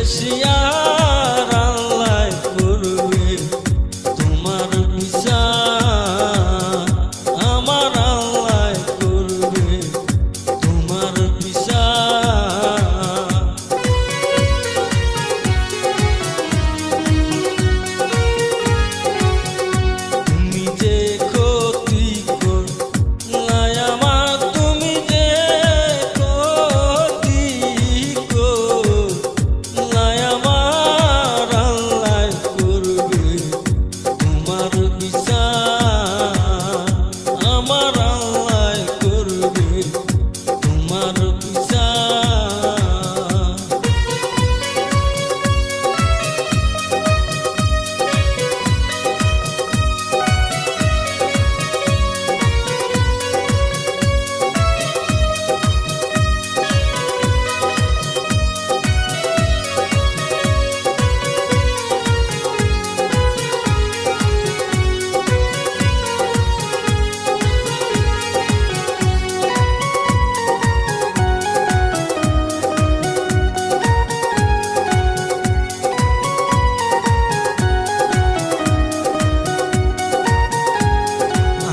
বেশিয়ার আল্লাহ করবে তোমার বিচার, আমার আল্লাহ করবে তোমার বিচার। তুমি যে ক্ষতি করলাই আমার, তুমি যে ক্ষতি করলাই আমার, আল্লাহ করবে তোমার বিচার, আমার আল্লাহ করবে তোমার বিচার।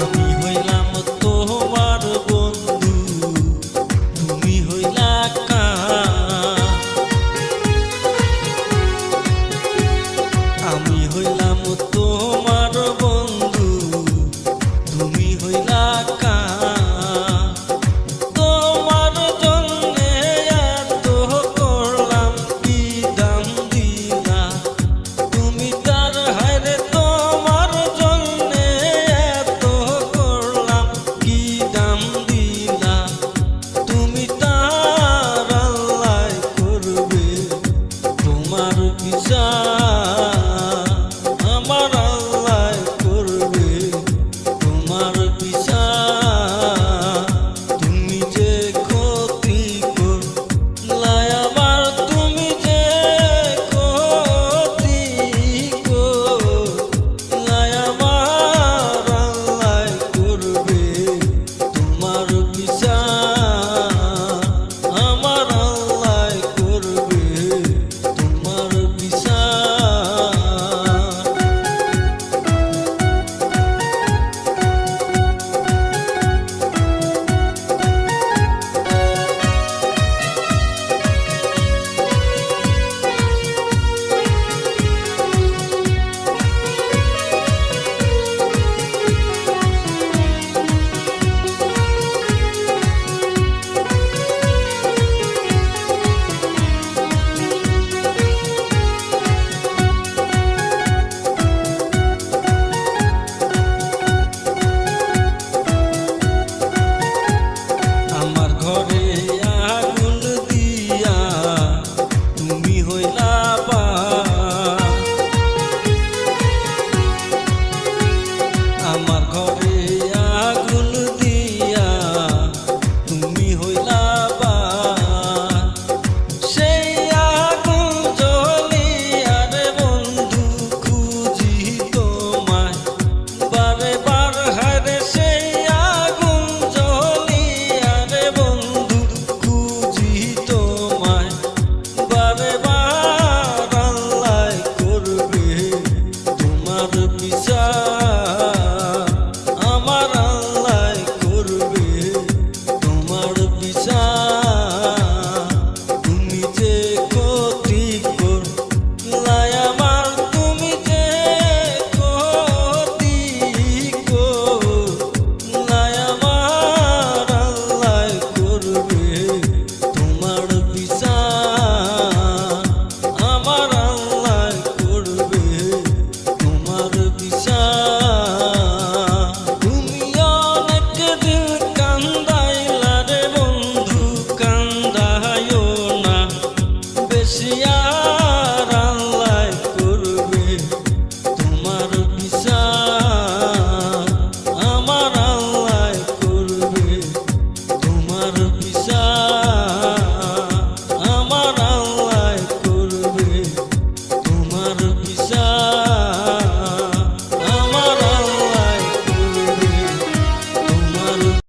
আমি হইলাম তোমার বন্ধু, তুমি হইলা কার। আমি হইলাম তোমার বন্ধু, তুমি হইলা কার। তোমার জন্যে এত করলাম কি দাম দিলা, তুমি তার হায়রে তোমার জন্যে এত করলাম কি দাম দিলা, তুমি তার আল্লাহ করবে তোমার বিচার।